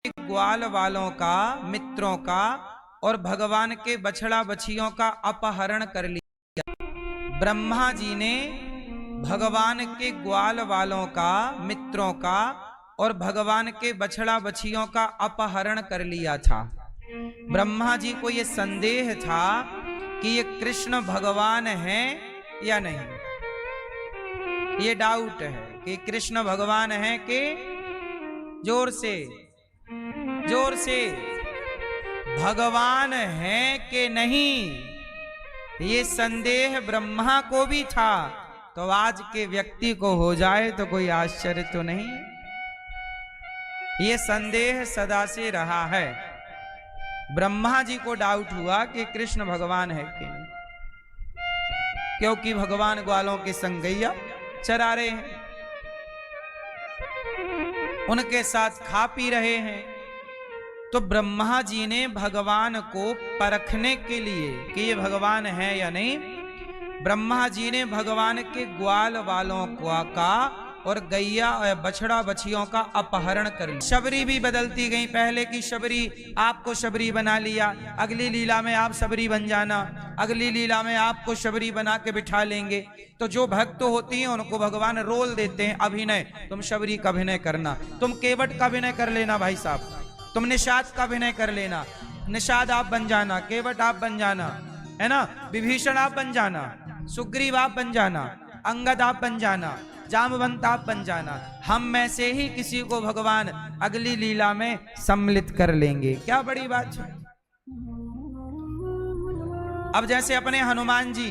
ग्वाल वालों का, मित्रों का और भगवान के बछड़ा बछियों का अपहरण कर लिया। ब्रह्मा जी ने भगवान के ग्वाल वालों का, मित्रों का और भगवान के बछड़ा बछियों का अपहरण कर लिया था। ब्रह्मा जी को यह संदेह था कि ये कृष्ण भगवान है या नहीं। ये डाउट है कि कृष्ण भगवान है कि, जोर से भगवान है कि नहीं, ये संदेह ब्रह्मा को भी था। तो आज के व्यक्ति को हो जाए तो कोई आश्चर्य तो नहीं। ये संदेह सदा से रहा है। ब्रह्मा जी को डाउट हुआ कि कृष्ण भगवान है कि नहीं, क्योंकि भगवान ग्वालों के संग गैया चरा रहे हैं, उनके साथ खा पी रहे हैं। तो ब्रह्मा जी ने भगवान को परखने के लिए कि ये भगवान है या नहीं, ब्रह्मा जी ने भगवान के ग्वाल वालों का और गैया और बछड़ा बछियों का अपहरण कर लिया। शबरी भी बदलती गई। पहले की शबरी, आपको शबरी बना लिया, अगली लीला में आप शबरी बन जाना, अगली लीला में आपको शबरी बना के बिठा लेंगे। तो जो भक्त होती हैं उनको भगवान रोल देते हैं, अभिनय। तुम शबरी का अभिनय करना, तुम केवट का अभिनय कर लेना भाई साहब, तुम निषाद का अभिनय कर लेना, निषाद आप बन जाना, केवट आप बन जाना, है ना, विभीषण आप बन जाना, सुग्रीव आप बन जाना, अंगद आप बन जाना, जामवंत आप बन जाना। हम में से ही किसी को भगवान अगली लीला में सम्मिलित कर लेंगे। क्या बड़ी बात है। अब जैसे अपने हनुमान जी,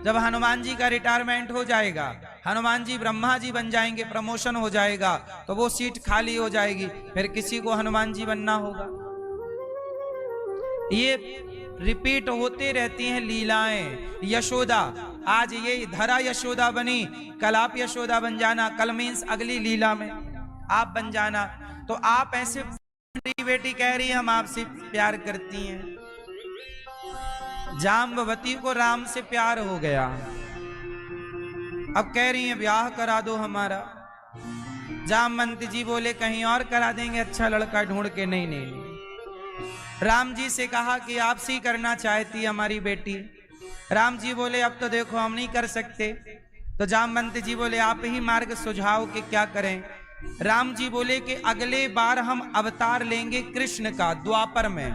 जब हनुमान जी का रिटायरमेंट हो जाएगा, हनुमान जी ब्रह्मा जी बन जाएंगे, प्रमोशन हो जाएगा, तो वो सीट खाली हो जाएगी, फिर किसी को हनुमान जी बनना होगा। ये रिपीट होते रहती हैं लीलाएं। यशोदा, आज ये धरा यशोदा बनी, कल आप यशोदा बन जाना, कल मीन्स अगली लीला में आप बन जाना। तो आप ऐसे, बेटी कह रही है हम आपसे प्यार करती हैं। जाम्बवती को राम से प्यार हो गया, अब कह रही है ब्याह करा दो हमारा। जामवंत जी बोले कहीं और करा देंगे, अच्छा लड़का ढूंढ के। नहीं नहीं नहीं, राम जी से कहा कि आपसे ही करना चाहती है हमारी बेटी। राम जी बोले अब तो देखो हम नहीं कर सकते। तो जामवंत जी बोले आप ही मार्ग सुझाओ कि क्या करें। राम जी बोले कि अगले बार हम अवतार लेंगे कृष्ण का द्वापर में,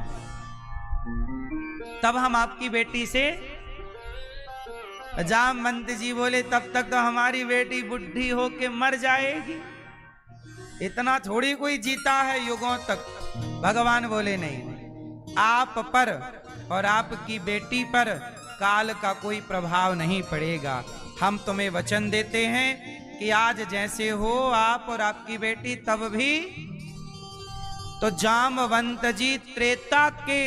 तब हम आपकी बेटी से। जामवंत जी बोले तब तक तो हमारी बेटी बुढ़ी होके मर जाएगी, इतना थोड़ी कोई जीता है युगों तक। भगवान बोले नहीं, आप पर और आपकी बेटी पर काल का कोई प्रभाव नहीं पड़ेगा। हम तुम्हें वचन देते हैं कि आज जैसे हो आप और आपकी बेटी, तब भी। तो जामवंत जी त्रेता के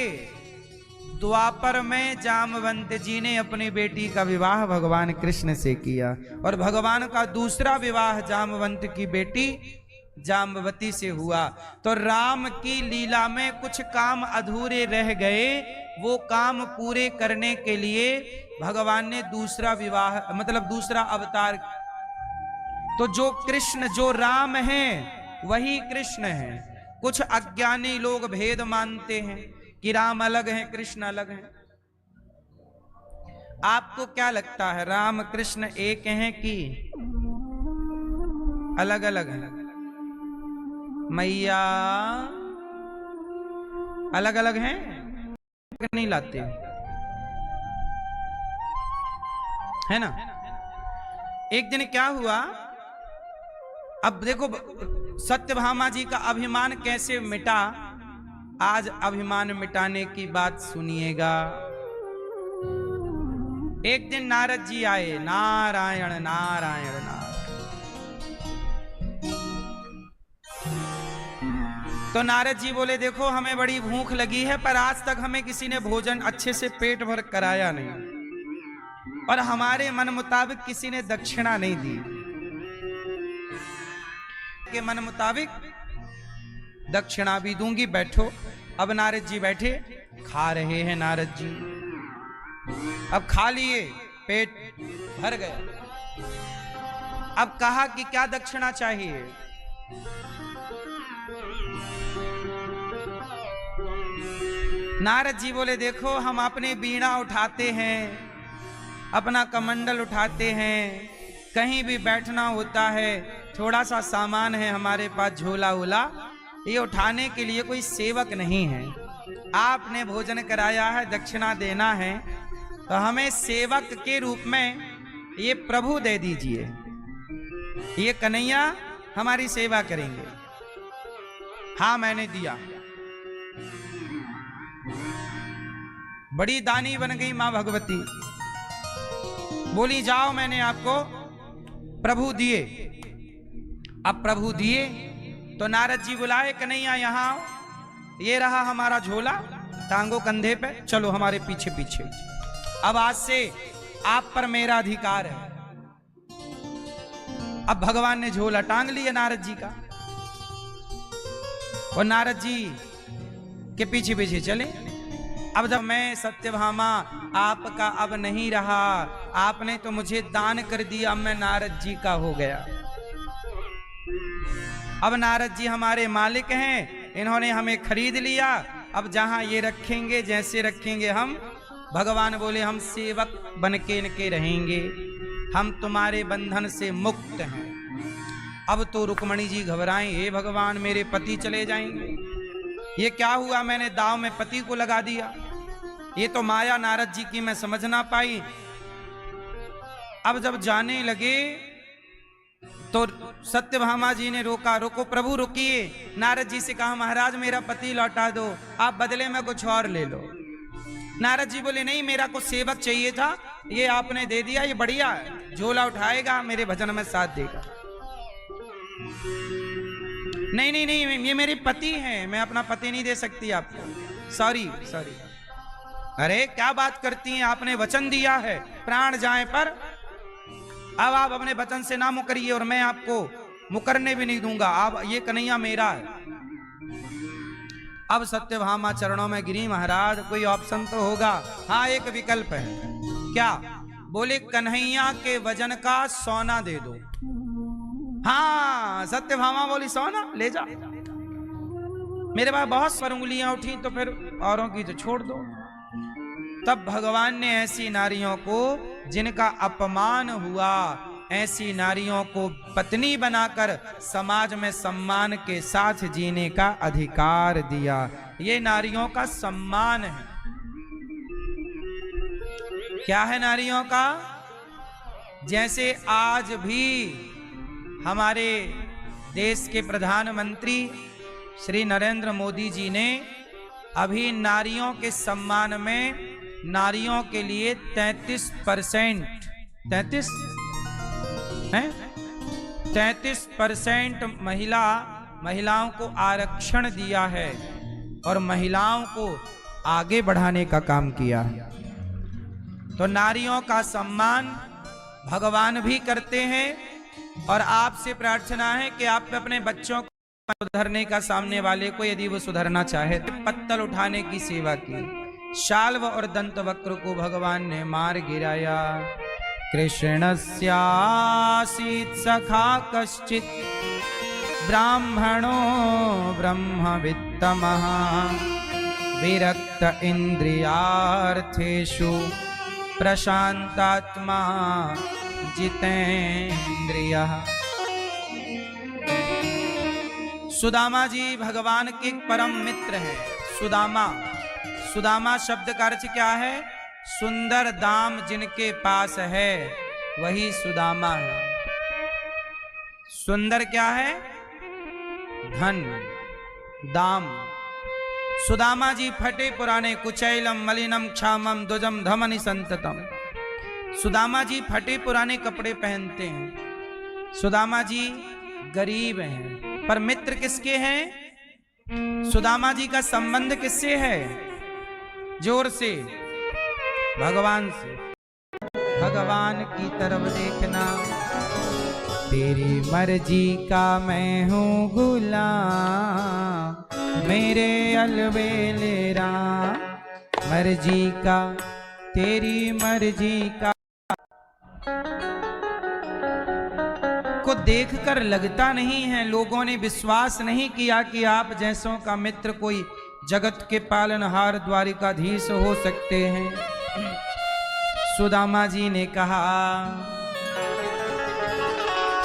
द्वापर में जामवंत जी ने अपनी बेटी का विवाह भगवान कृष्ण से किया, और भगवान का दूसरा विवाह जामवंत की बेटी जाम्बवती से हुआ। तो राम की लीला में कुछ काम अधूरे रह गए, वो काम पूरे करने के लिए भगवान ने दूसरा विवाह, मतलब दूसरा अवतार। तो जो कृष्ण, जो राम हैं वही कृष्ण हैं। कुछ अज्ञानी लोग भेद मानते हैं कि राम अलग हैं कृष्ण अलग हैं। आपको क्या लगता है, राम कृष्ण एक हैं कि अलग अलग हैं? मैया अलग अलग हैं, नहीं लाते है ना। एक दिन क्या हुआ, अब देखो सत्यभामा जी का अभिमान कैसे मिटा। आज अभिमान मिटाने की बात सुनिएगा। एक दिन नारद जी आए, नारायण नारायण नारायण। तो नारद जी बोले देखो हमें बड़ी भूख लगी है, पर आज तक हमें किसी ने भोजन अच्छे से पेट भर कराया नहीं, और हमारे मन मुताबिक किसी ने दक्षिणा नहीं दी। के मन मुताबिक दक्षिणा भी दूंगी, बैठो। अब नारद जी बैठे, खा रहे हैं नारद जी। अब खा लिए, पेट भर गया। अब कहा कि क्या दक्षिणा चाहिए। नारद जी बोले देखो हम अपने बीणा उठाते हैं, अपना कमंडल उठाते हैं, कहीं भी बैठना होता है, थोड़ा सा सामान है हमारे पास, झोला वोला, ये उठाने के लिए कोई सेवक नहीं है। आपने भोजन कराया है, दक्षिणा देना है, तो हमें सेवक के रूप में ये प्रभु दे दीजिए, ये कन्हैया हमारी सेवा करेंगे। हाँ मैंने दिया। बड़ी दानी बन गई मां भगवती, बोली जाओ मैंने आपको प्रभु दिए। अब प्रभु दिए तो नारद जी बुलाए, कन्हैया यहाँ आओ, ये रहा हमारा झोला, टांगो कंधे पे, चलो हमारे पीछे पीछे, अब आज से आप पर मेरा अधिकार है। अब भगवान ने झोला टांग लिया नारद जी का, और नारद जी के पीछे पीछे चले। अब जब मैं सत्यभामा आपका अब नहीं रहा, आपने तो मुझे दान कर दिया, अब मैं नारद जी का हो गया। अब नारद जी हमारे मालिक हैं, इन्होंने हमें खरीद लिया, अब जहां ये रखेंगे जैसे रखेंगे हम, भगवान बोले हम सेवक बन के इनके रहेंगे, हम तुम्हारे बंधन से मुक्त हैं। अब तो रुक्मणी जी घबराएं, हे भगवान मेरे पति चले जाएंगे, ये क्या हुआ, मैंने दाव में पति को लगा दिया, ये तो माया नारद जी की मैं समझ ना पाई। अब जब जाने लगे तो सत्यभामा जी ने रोका, रोको प्रभु रुकिए। नारद जी से कहा महाराज मेरा पति लौटा दो, आप बदले में कुछ और ले लो। नारद जी बोले नहीं, मेरा कुछ सेवक चाहिए था, ये आपने दे दिया, ये बढ़िया है, झोला उठाएगा, मेरे भजन में साथ देगा। नहीं नहीं नहीं, ये मेरे पति हैं, मैं अपना पति नहीं दे सकती आपको, सॉरी सॉरी। अरे क्या बात करती हैं, आपने वचन दिया है प्राण जाए पर, अब आप अपने वचन से ना मुकरिए और मैं आपको मुकरने भी नहीं दूंगा, आप ये कन्हैया मेरा है। अब सत्यभामा चरणों में गिरी, महाराज कोई ऑप्शन तो होगा। हाँ एक विकल्प है। क्या? बोले कन्हैया के वजन का सोना दे दो। हाँ सत्यभामा बोली सोना ले जा, मेरे पास बहुत पर उंगलियां उठी तो फिर औरों की तो छोड़ दो। तब भगवान ने ऐसी नारियों को जिनका अपमान हुआ, ऐसी नारियों को पत्नी बनाकर समाज में सम्मान के साथ जीने का अधिकार दिया। ये नारियों का सम्मान है। क्या है नारियों का? जैसे आज भी हमारे देश के प्रधानमंत्री श्री नरेंद्र मोदी जी ने अभी नारियों के सम्मान में नारियों के लिए 33% 33% महिलाओं को आरक्षण दिया है और महिलाओं को आगे बढ़ाने का काम किया है। तो नारियों का सम्मान भगवान भी करते हैं और आपसे प्रार्थना है कि आप अपने बच्चों को सुधरने का, सामने वाले को यदि वो सुधरना चाहे तो पत्तल उठाने की सेवा की। शाल्व और दंत वक्र को भगवान ने मार गिराया। कृष्णस्यासीत् सखा कश्चित् ब्राह्मणो ब्रह्मवित्तमः विरक्त इंद्रियार्थेषु प्रशांतात्मा जितेंद्रियः। सुदामा जी भगवान के परम मित्र हैं। सुदामा शब्द का अर्थ क्या है? सुंदर दाम जिनके पास है वही सुदामा है। सुंदर क्या है? धन, दाम। सुदामा जी फटे पुराने कुचैलम मलिनम क्षामम दुजम धमनि संततम। सुदामा जी फटे पुराने कपड़े पहनते हैं। सुदामा जी गरीब हैं, पर मित्र किसके हैं? सुदामा जी का संबंध किससे है? जोर से, भगवान से। भगवान की तरफ देखना। तेरी मर्जी का मैं हूँ गुलाम, मेरे अलबेले राम। मर्जी का, तेरी मर्जी का आपको देखकर लगता नहीं है, लोगों ने विश्वास नहीं किया कि आप जैसों का मित्र कोई जगत के पालनहार द्वारिकाधीश हो सकते हैं। सुदामा जी ने कहा,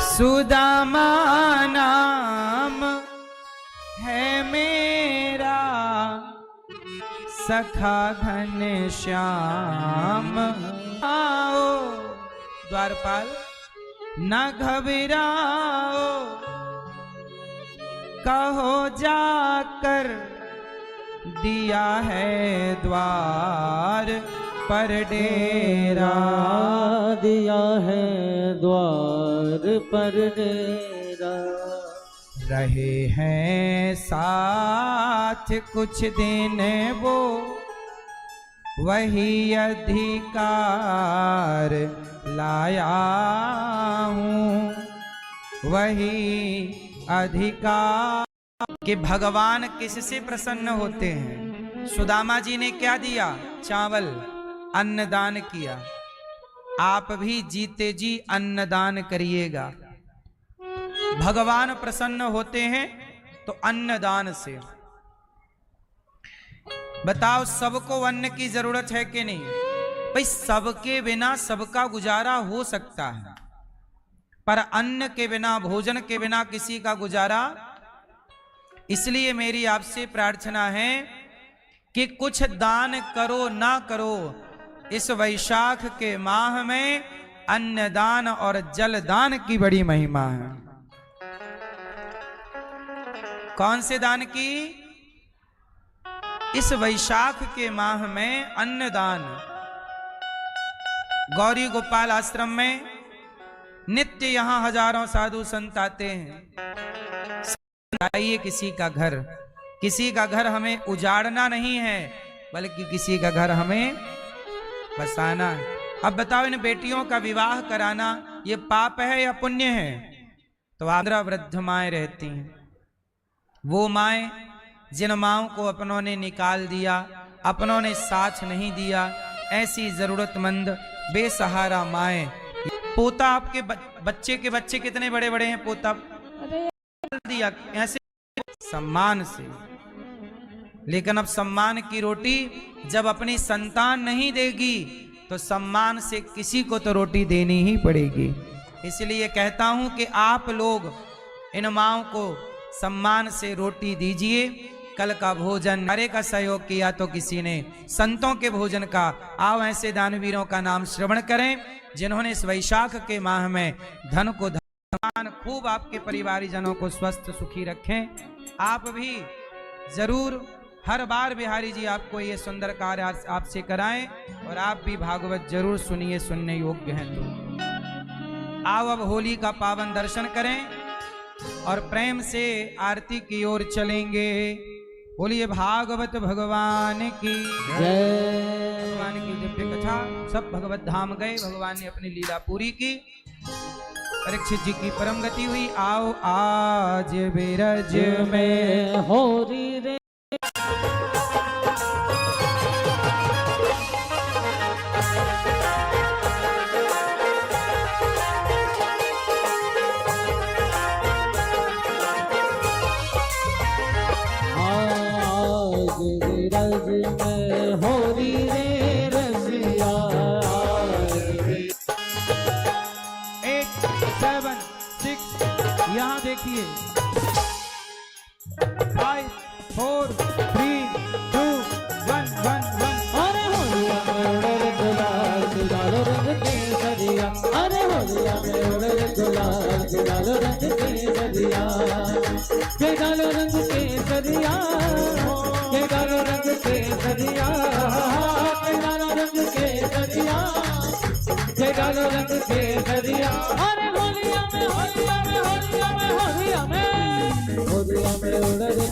सुदामा नाम है मेरा, सखा घनश्याम। आओ द्वारपाल न घबराओ, कहो जाकर दिया है द्वार पर डेरा, दिया है द्वार पर डेरा। रहे हैं साथ कुछ दिन वो, वही अधिकार लाया हूँ, वही अधिकार। कि भगवान किससे प्रसन्न होते हैं? सुदामा जी ने क्या दिया? चावल, अन्नदान किया। आप भी जीते जी अन्नदान करिएगा। भगवान प्रसन्न होते हैं तो अन्नदान से। बताओ, सबको अन्न की जरूरत है कि नहीं? भाई, सबके बिना सबका गुजारा हो सकता है, पर अन्न के बिना, भोजन के बिना किसी का गुजारा। इसलिए मेरी आपसे प्रार्थना है कि कुछ दान करो ना करो, इस वैशाख के माह में अन्नदान और जलदान की बड़ी महिमा है। कौन से दान की? इस वैशाख के माह में अन्नदान। गौरी गोपाल आश्रम में नित्य यहां हजारों साधु संत आते हैं। आइए, किसी का घर हमें उजाड़ना नहीं है, बल्कि किसी का घर हमें बसाना है। अब बताओ, इन बेटियों का विवाह कराना ये पाप है या पुण्य है? तो 15 वृद्ध माएं रहती हैं। वो माएं जिन माओं को अपनों ने निकाल दिया, अपनों ने साथ नहीं दिया, ऐसी जरूरतमंद बेसहारा माएं। पोता, आपके बच्चे के बच्चे कितने बड़े बड़े हैं? पोता दिया ऐसे सम्मान से, लेकिन अब सम्मान की रोटी जब अपनी संतान नहीं देगी तो सम्मान से किसी को तो रोटी देनी ही पड़ेगी। इसलिए कहता हूं कि आप लोग इन माओं को सम्मान से रोटी दीजिए। कल का भोजन अरे का सहयोग किया तो किसी ने संतों के भोजन का। आओ ऐसे दानवीरों का नाम श्रवण करें जिन्होंने इस वैशाख के माह में धन को खूब आपके परिवारीजनों को स्वस्थ सुखी रखें। आप भी जरूर हर बार बिहारी जी आपको ये सुंदर कार्य आपसे कराएं और आप भी भागवत जरूर सुनिए, सुनने योग्य हैं तो। आओ अब होली का पावन दर्शन करें और प्रेम से आरती की ओर चलेंगे। बोलिए भागवत भगवान की जय। भगवान की दिव्य कथा। सब भगवत धाम गए, भगवान ने अपनी लीला पूरी की। परीक्षित जी की परम गति हुई। आओ आज बिरज में होरी रे, आज बिरज में होरी रे रसिया। 8, 7, 6 यहाँ देखिए। 5, 4, 3, 2, 1, 1, 1। अरे होलिया में उड़े गुलाल गुलालो रंग केसरिया। अरे होलिया में उड़े गुलाल गुलालो रंग केसरिया। के डालो रंग केसरिया, के डालो रंग केसरिया, के डालो रंग केसरिया, के डालो रंग केसरिया। अरे होलिया में होलिया में होलिया में होलिया में होलिया में उड़े